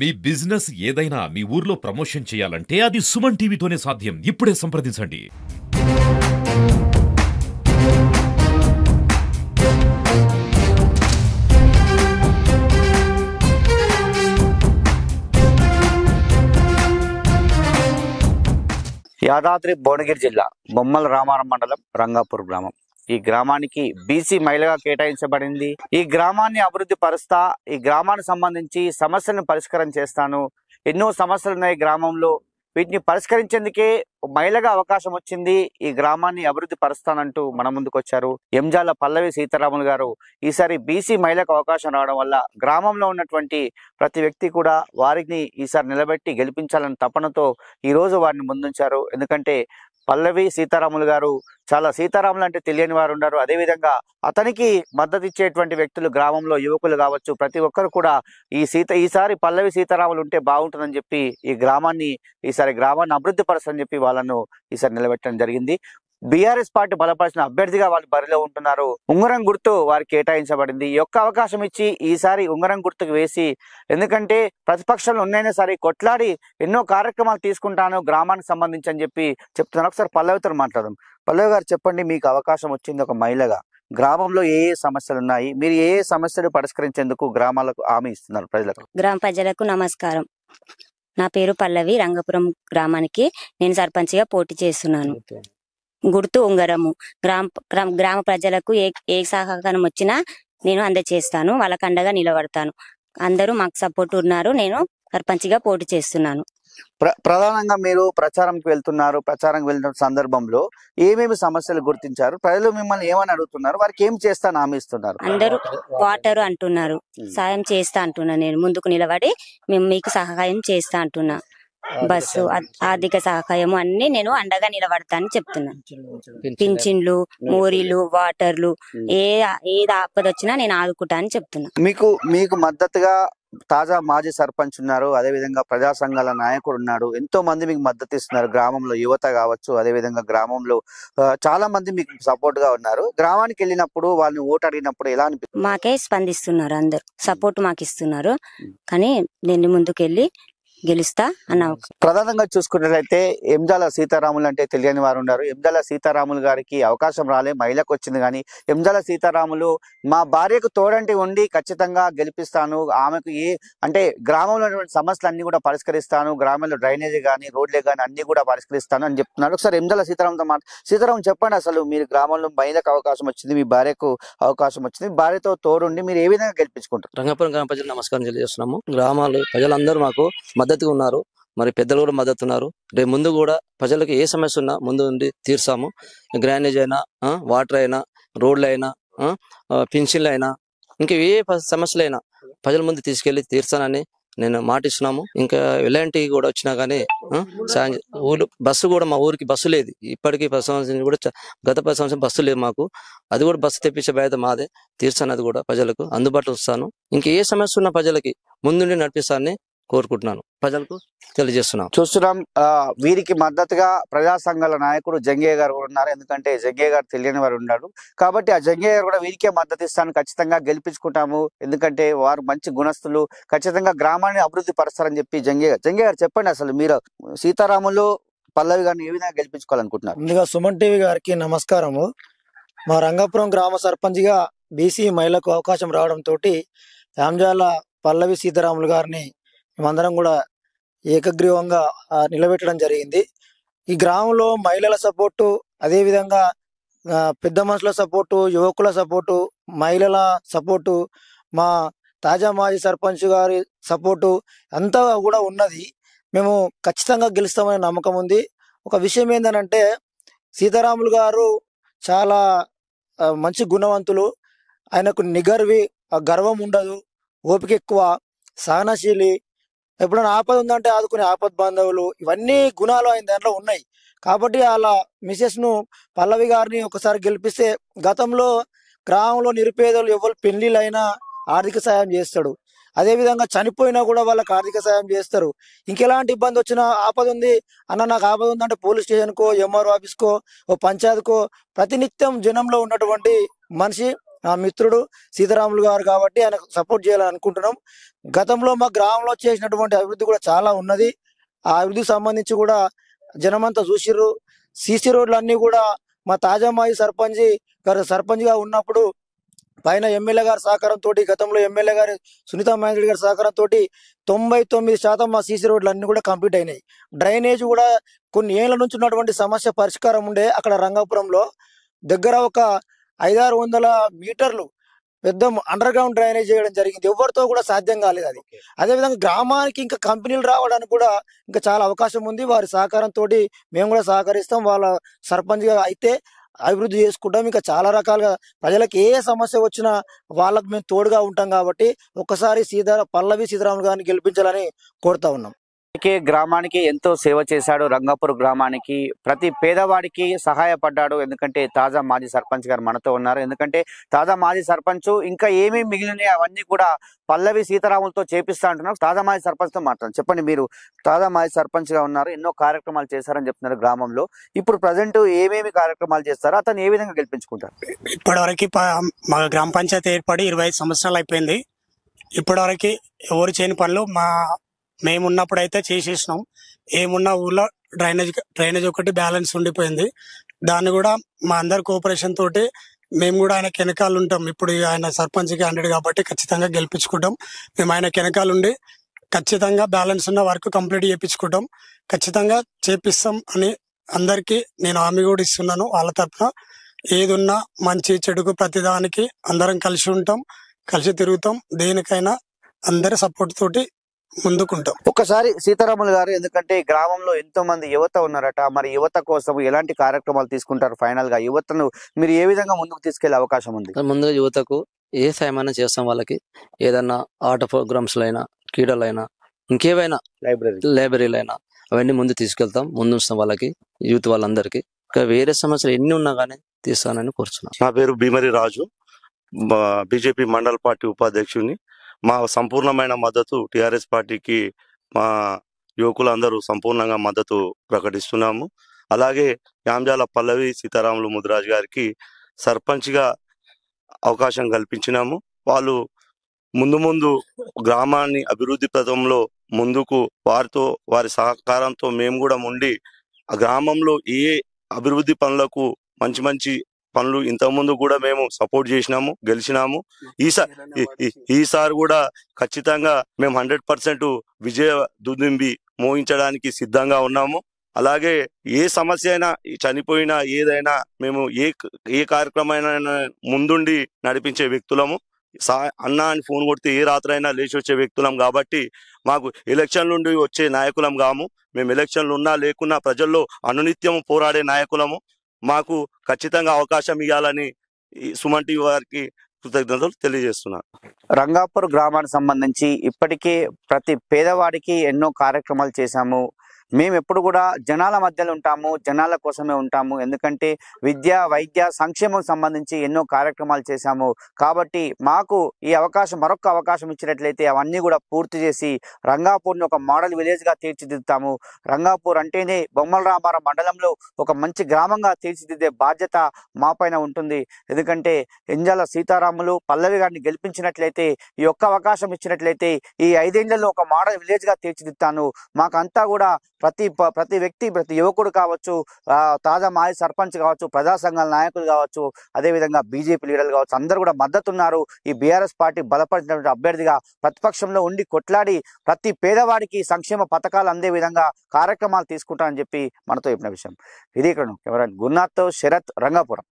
మీ business ఏదైనా మీ ఊర్లో promotion చేయాలంటే అది సుమన్ టీవీతోనే సాధ్యం. ఇప్పుడే సంప్రదించండి. యాదాద్రి భువనగిరి జిల్లా బొమ్మల రామారం మండలం రంగాపూర్ గ్రామం. ఈ గ్రామానికి బీసీ మహిళగా కేటాయించబడింది. ఈ గ్రామాన్ని అభివృద్ధి పరుస్తా, ఈ గ్రామానికి సంబంధించి సమస్యలను పరిష్కారం చేస్తాను. ఎన్నో సమస్యలు ఉన్నాయి గ్రామంలో, వీటిని పరిష్కరించేందుకే మహిళగా అవకాశం వచ్చింది. ఈ గ్రామాన్ని అభివృద్ధి పరుస్తానంటూ మన ముందుకు వచ్చారు ఎంజాల పల్లవి సీతారాములు గారు. ఈసారి బీసీ మహిళకు అవకాశం రావడం వల్ల గ్రామంలో ఉన్నటువంటి ప్రతి వ్యక్తి కూడా వారిని ఈసారి నిలబెట్టి గెలిపించాలని తపనతో ఈ రోజు వారిని ముందుంచారు. ఎందుకంటే పల్లవి సీతారాములు గారు చాలా సీతారాములు అంటే తెలియని వారు ఉన్నారు. అదేవిధంగా అతనికి మద్దతు ఇచ్చేటువంటి వ్యక్తులు గ్రామంలో యువకులు కావచ్చు, ప్రతి ఒక్కరు కూడా ఈసారి పల్లవి సీతారాములు ఉంటే బాగుంటుందని చెప్పి ఈ గ్రామాన్ని అభివృద్ధి పరచని చెప్పి వాళ్ళను ఈసారి నిలబెట్టడం జరిగింది. బీఆర్ఎస్ పార్టీ బలపరిచిన అభ్యర్థిగా వాళ్ళు బరిలో ఉంటున్నారు. ఉంగరం గుర్తు వారికి కేటాయించబడింది. ఈ యొక్క అవకాశం ఇచ్చి ఈసారి ఉంగరం గుర్తుకు వేసి, ఎందుకంటే ప్రతిపక్షాలు ఉన్నాయినా సరే కొట్లాడి ఎన్నో కార్యక్రమాలు తీసుకుంటాను గ్రామానికి సంబంధించి అని చెప్పి చెప్తున్నారు. ఒకసారి పల్లవితో మాట్లాడదాం. పల్లవి గారు చెప్పండి, మీకు అవకాశం వచ్చింది ఒక మహిళగా, గ్రామంలో ఏ ఏ సమస్యలు ఉన్నాయి, మీరు ఏ ఏ సమస్యలు పరిష్కరించేందుకు గ్రామాలకు హామీ ఇస్తున్నారు ప్రజలకు? గ్రామ ప్రజలకు నమస్కారం. నా పేరు పల్లవి. రంగపురం గ్రామానికి నేను సర్పంచ్గా పోటీ చేస్తున్నాను. గుర్తు ఉంగరము. గ్రామ ప్రజలకు ఏ సహకారం వచ్చినా నేను అందజేస్తాను, వాళ్ళకు అండగా నిలబడతాను. అందరూ మాకు సపోర్ట్ ఉన్నారు. నేను సర్పంచ్గా పోటీ చేస్తున్నాను. ప్రధానంగా మీరు ప్రచారంకి వెళ్తున్నారు. ప్రచారంకి వెళ్తున్న సందర్భంలో ఏమేమి సమస్యలు గుర్తించారు? ప్రజలు మిమ్మల్ని ఏమని అడుగుతున్నారు? వారికి ఏం చేస్తాను హామీ ఇస్తున్నారు? అందరూ వాటర్ అంటున్నారు, సాయం చేస్తా అంటున్నా. నేను ముందుకు నిలబడి మేము మీకు సహాయం చేస్తా అంటున్నా. బస్సు, ఆర్థిక సహాయము అన్ని నేను అండగా నిలబడతానని చెప్తున్నా. పింఛన్లు, మోరీలు, వాటర్లు, ఏది ఆపద వచ్చినా నేను ఆదుకుంటా అని చెప్తున్నా. మీకు మద్దతుగా తాజా మాజీ సర్పంచ్ ఉన్నారు, అదే విధంగా ప్రజా సంఘాల నాయకుడు ఉన్నాడు. ఎంతో మంది మీకు మద్దతు ఇస్తున్నారు. గ్రామంలో యువత కావచ్చు, అదే విధంగా గ్రామంలో చాలా మంది మీకు సపోర్ట్ గా ఉన్నారు. గ్రామానికి వెళ్ళినప్పుడు వాళ్ళని ఓటు అడిగినప్పుడు ఎలా అనిపిస్తుంది? మాకే స్పందిస్తున్నారు, అందరు సపోర్ట్ మాకు ఇస్తున్నారు. కానీ నేను ముందుకెళ్ళి గెలుస్తా అన్న. ప్రధానంగా చూసుకున్నట్లయితే ఎంజాల సీతారాములు అంటే తెలియని వారు ఉన్నారు. ఎంజాల సీతారాములు గారికి అవకాశం రాలే, మహిళకు వచ్చింది. కానీ ఎంజాల సీతారాములు మా భార్యకు తోడంటి ఉండి ఖచ్చితంగా గెలిపిస్తాను, ఆమెకు అంటే గ్రామంలో సమస్యలు అన్ని కూడా పరిష్కరిస్తాను, గ్రామంలో డ్రైనేజీ కానీ రోడ్లే కానీ అన్ని కూడా పరిష్కరిస్తాను అని చెప్తున్నాడు. ఒకసారి ఎంజాల సీతారాముతో సీతారాం చెప్పండి, అసలు మీరు గ్రామంలో మహిళకు అవకాశం వచ్చింది, మీ భార్యకు అవకాశం వచ్చింది, భార్యతో తోడుండి మీరు ఏ విధంగా గెలిపించుకుంటారు? రంగపురం గ్రామ ప్రజలు నమస్కారం తెలియజేస్తున్నాము. గ్రామాలు ప్రజలందరూ మాకు మద్దతుగా ఉన్నారు, మరి పెద్దలు కూడా మద్దతు ఉన్నారు. రేపు ముందు కూడా ప్రజలకు ఏ సమస్య ఉన్నా ముందు ఉండి తీర్చాము. డ్రైనేజ్ అయినా, వాటర్ అయినా, రోడ్లు అయినా, పింఛన్లు అయినా, ఇంకా ఏ సమస్యలైనా ప్రజల ముందు తీసుకెళ్లి తీర్చానని నేను మాటిస్తున్నాము. ఇంకా ఎలాంటివి కూడా వచ్చినా కానీ ఊరు బస్సు కూడా, మా ఊరికి బస్సు లేదు ఇప్పటికీ. 10 సంవత్సరం కూడా, గత 10 సంవత్సరం బస్సు లేదు మాకు. అది కూడా బస్సు తెప్పించే బాధ్యత మాదే. తీర్చాను, అది కూడా ప్రజలకు అందుబాటులో వస్తాను. ఇంకా ఏ సమస్య ఉన్న ప్రజలకి ముందుండి నడిపిస్తానని కోరుకుంటున్నాను, ప్రజలకు తెలియజేస్తున్నాం. చూస్తున్నాం వీరికి మద్దతుగా ప్రజా సంఘాల నాయకుడు జంగయ్య గారు కూడా ఉన్నారు. ఎందుకంటే జంగయ్య గారు తెలియని వారు ఉన్నాడు కాబట్టి ఆ జంగయ్య గారు కూడా వీరికే మద్దతు ఇస్తాను, ఖచ్చితంగా గెలిపించుకుంటాము, ఎందుకంటే వారు మంచి గుణస్తులు, ఖచ్చితంగా గ్రామాన్ని అభివృద్ధి పరుస్తారని చెప్పి జంగయ్య గారు చెప్పండి, అసలు మీరు సీతారాములు పల్లవి గారిని ఏ విధంగా గెలిపించుకోవాలనుకుంటున్నారు? ముందుగా సుమన్ టీవీ గారికి నమస్కారము. మా రంగాపురం గ్రామ సర్పంచ్గా బీసీ మహిళకు అవకాశం రావడంతో యాంజాల పల్లవి సీతారాములు గారిని మేమందరం కూడా ఏకగ్రీవంగా నిలబెట్టడం జరిగింది. ఈ గ్రామంలో మహిళల సపోర్టు, అదేవిధంగా పెద్ద మనుషుల సపోర్టు, యువకుల సపోర్టు, మహిళల సపోర్టు, మా తాజా మాజీ సర్పంచ్ గారి సపోర్టు అంతా కూడా ఉన్నది. మేము ఖచ్చితంగా గెలుస్తామనే నమ్మకం ఉంది. ఒక విషయం ఏంటంటే సీతారాములు గారు చాలా మంచి గుణవంతులు. ఆయనకు నిగర్వి, గర్వం ఉండదు, ఓపిక ఎక్కువ, సహనశీలి, ఎప్పుడైనా ఆపద ఉందంటే ఆదుకునే ఆపద్ బాంధవులు, ఇవన్నీ గుణాలు ఆయన దాంట్లో ఉన్నాయి. కాబట్టి అలా మిసెస్ ను పల్లవి గారిని ఒకసారి గెలిపిస్తే గతంలో గ్రామంలో నిరుపేదలు ఎవరు పెళ్లిళ్ళైనా ఆర్థిక సాయం చేస్తాడు, అదేవిధంగా చనిపోయినా కూడా వాళ్ళకి ఆర్థిక సాయం చేస్తారు. ఇంకెలాంటి ఇబ్బంది వచ్చినా, ఆపద ఉంది అన్న నాకు ఆపద ఉందంటే పోలీస్ స్టేషన్కో, ఎంఆర్ఓ ఆఫీస్కో, ఓ పంచాయతీకో ప్రతినిత్యం జనంలో ఉన్నటువంటి మనిషి నా మిత్రుడు సీతారాములు గారు కాబట్టి ఆయనకు సపోర్ట్ చేయాలని అనుకుంటున్నాం. గతంలో మా గ్రామంలో చేసినటువంటి అభివృద్ధి కూడా చాలా ఉన్నది. ఆ అభివృద్ధికి సంబంధించి కూడా జనమంతా చూసిర్రు. సీసీ రోడ్లు అన్ని కూడా మా తాజా మాజీ సర్పంచ్ గా ఉన్నప్పుడు పైన ఎమ్మెల్యే గారి సహకారంతో, గతంలో ఎమ్మెల్యే గారి సునీతా మహేంద్ర గారి సహకారంతో 99% మా సీసీ రోడ్లు అన్ని కూడా కంప్లీట్ అయినాయి. డ్రైనేజ్ కూడా కొన్ని ఏళ్ల నుంచి ఉన్నటువంటి సమస్య పరిష్కారం ఉండే అక్కడ రంగాపురంలో దగ్గర ఒక 500-600 మీటర్లు పెద్ద అండర్ గ్రౌండ్ డ్రైనేజ్ చేయడం జరిగింది. ఎవరితో కూడా సాధ్యం కాలేదు అది. అదేవిధంగా గ్రామానికి ఇంకా కంపెనీలు రావడానికి కూడా ఇంకా చాలా అవకాశం ఉంది. వారి సహకారంతో మేము కూడా సహకరిస్తాం. వాళ్ళ సర్పంచ్గా అయితే అభివృద్ధి చేసుకుంటాం. ఇంకా చాలా రకాలుగా ప్రజలకు ఏ సమస్య వచ్చినా వాళ్ళకు మేము తోడుగా ఉంటాం. కాబట్టి ఒక్కసారి పల్లవి సీతారాములు గారిని గెలిపించాలని కోరుతా ఉన్నాం. గ్రామానికి ఎంతో సేవ చేశాడు. రంగాపూర్ గ్రామానికి ప్రతి పేదవాడికి సహాయపడ్డాడు. ఎందుకంటే తాజా మాజీ సర్పంచ్ గారు మనతో ఉన్నారు. ఎందుకంటే తాజా మాజీ సర్పంచ్ ఇంకా ఏమేమి మిగిలినాయి అవన్నీ కూడా పల్లవి సీతారాములతో చేపిస్తా అంటున్నారు. తాజా మాజీ సర్పంచ్ తో మాట్లాడండి. చెప్పండి, మీరు తాజా మాజీ సర్పంచ్ గా ఉన్నారు, ఎన్నో కార్యక్రమాలు చేశారని చెప్తున్నారు గ్రామంలో. ఇప్పుడు ప్రజెంట్ ఏమేమి కార్యక్రమాలు చేస్తారో అతను ఏ విధంగా గెలిపించుకుంటారు? ఇప్పటివరకు మా గ్రామ పంచాయతీ ఏర్పడి 25 సంవత్సరాలు అయిపోయింది. ఇప్పటివరకు ఎవరు చేయని పనులు మేమున్నప్పుడు అయితే చేసేసినాం. ఏమున్నా ఊర్లో డ్రైనేజ్ ఒకటి బ్యాలెన్స్ ఉండిపోయింది. దాన్ని కూడా మా అందరి కోఆపరేషన్ తోటి మేము కూడా ఆయన వెనకాల ఉంటాం. ఇప్పుడు ఆయన సర్పంచ్ క్యాండిడేట్ కాబట్టి ఖచ్చితంగా గెలిపించుకుంటాం. మేము ఆయన వెనకాల ఉండి ఖచ్చితంగా బ్యాలెన్స్ ఉన్న వర్క్ కంప్లీట్ చేయించుకుంటాం. ఖచ్చితంగా చేపిస్తాం అని అందరికీ నేను హామీ కూడా ఇస్తున్నాను. వాళ్ళ తరఫున ఏదున్నా మంచి చెడుకు ప్రతిదానికి అందరం కలిసి ఉంటాం, కలిసి తిరుగుతాం. దేనికైనా అందరి సపోర్ట్ తోటి ముందుకుంటాం. ఒక్కసారి సీతారాములు గారు, ఎందుకంటే గ్రామంలో ఎంతో మంది యువత ఉన్నారట, మరి యువత కోసం ఎలాంటి కార్యక్రమాలు తీసుకుంటారు? ఫైనల్ గా యువతను మీరు ఏ విధంగా ముందుకు తీసుకెళ్లే అవకాశం ఉంది? ముందుగా యువతకు ఏ సాయమైనా చేస్తాం. వాళ్ళకి ఏదన్నా ఆట ప్రోగ్రామ్స్ అయినా, క్రీడలైనా, ఇంకేవైనా లైబ్రరీలైనా అవన్నీ ముందు తీసుకెళ్తాం, ముందు ఉంచుతాం వాళ్ళకి, యూత్ వాళ్ళందరికీ. ఇంకా వేరే సమస్యలు ఎన్ని ఉన్నా కానీ తీస్తానని కోరుతున్నాను. నా పేరు భీమరి రాజు, బీజేపీ మండల పార్టీ ఉపాధ్యక్షుడిని. మా సంపూర్ణమైన మద్దతు టిఆర్ఎస్ పార్టీకి మా యువకులందరూ సంపూర్ణంగా మద్దతు ప్రకటిస్తున్నాము. అలాగే యాంజాల పల్లవి సీతారాములు ముదిరాజ్ గారికి సర్పంచ్గా అవకాశం కల్పించినాము. వాళ్ళు ముందు గ్రామాన్ని అభివృద్ధి పథంలో ముందుకు వారి సహకారంతో మేము కూడా ఉండి ఆ గ్రామంలో ఏ అభివృద్ధి పనులకు మంచి పనులు ఇంతకుముందు కూడా మేము సపోర్ట్ చేసినాము, గెలిచినాము. ఈసారి కూడా ఖచ్చితంగా మేము 100% విజయ దుందుంబి మోగించడానికి సిద్ధంగా ఉన్నాము. అలాగే ఏ సమస్య అయినా, చనిపోయినా, ఏదైనా మేము ఏ కార్యక్రమైనా ముందుండి నడిపించే వ్యక్తులము. అన్న అని ఫోన్ కొడితే ఏ రాత్రైనా లేచి వచ్చే వ్యక్తులం. కాబట్టి మాకు ఎలక్షన్ల నుండి వచ్చే నాయకులం కాము. మేము ఎలక్షన్లు ఉన్నా లేకున్నా ప్రజల్లో అనునిత్యం పోరాడే నాయకులము. మాకు ఖచ్చితంగా అవకాశం ఇవ్వాలని సుమన్ టీవీ వారికి కృతజ్ఞతలు తెలియజేస్తున్నాను. రంగాపూర్ గ్రామానికి సంబంధించి ఇప్పటికే ప్రతి పేదవాడికి ఎన్నో కార్యక్రమాలు చేశాము. మేము ఎప్పుడు కూడా జనాల మధ్యలో ఉంటాము, జనాల కోసమే ఉంటాము. ఎందుకంటే విద్య, వైద్య, సంక్షేమం సంబంధించి ఎన్నో కార్యక్రమాలు చేశాము. కాబట్టి మాకు ఈ అవకాశం, మరొక అవకాశం ఇచ్చినట్లయితే అవన్నీ కూడా పూర్తి చేసి రంగాపూర్ని ఒక మోడల్ విలేజ్గా తీర్చిదిద్దుతాము. రంగాపూర్ అంటేనే బొమ్మల రామారం మండలంలో ఒక మంచి గ్రామంగా తీర్చిదిద్దే బాధ్యత మా పైన ఉంటుంది. ఎందుకంటే ఎంజాల సీతారాములు పల్లవి గారిని గెలిపించినట్లయితే, ఈ ఒక్క అవకాశం ఇచ్చినట్లయితే ఈ 5 ఏళ్లలో ఒక మోడల్ విలేజ్గా తీర్చిదిద్దాను. మాకంతా కూడా ప్రతి వ్యక్తి, ప్రతి యువకుడు కావచ్చు, తాజా మాజీ సర్పంచ్ కావచ్చు, ప్రజా సంఘాల నాయకులు కావచ్చు, అదేవిధంగా బీజేపీ లీడర్లు కావచ్చు, అందరూ కూడా మద్దతున్నారు. ఈ బీఆర్ఎస్ పార్టీ బలపరిచినటువంటి అభ్యర్థిగా ప్రతిపక్షంలో ఉండి కొట్లాడి ప్రతి పేదవాడికి సంక్షేమ పథకాలు అందే విధంగా కార్యక్రమాలు తీసుకుంటానని చెప్పి మనతో చెప్పిన విషయం ఇది. ఇక్కడ గురునాథ్, శరత్, రంగాపురం.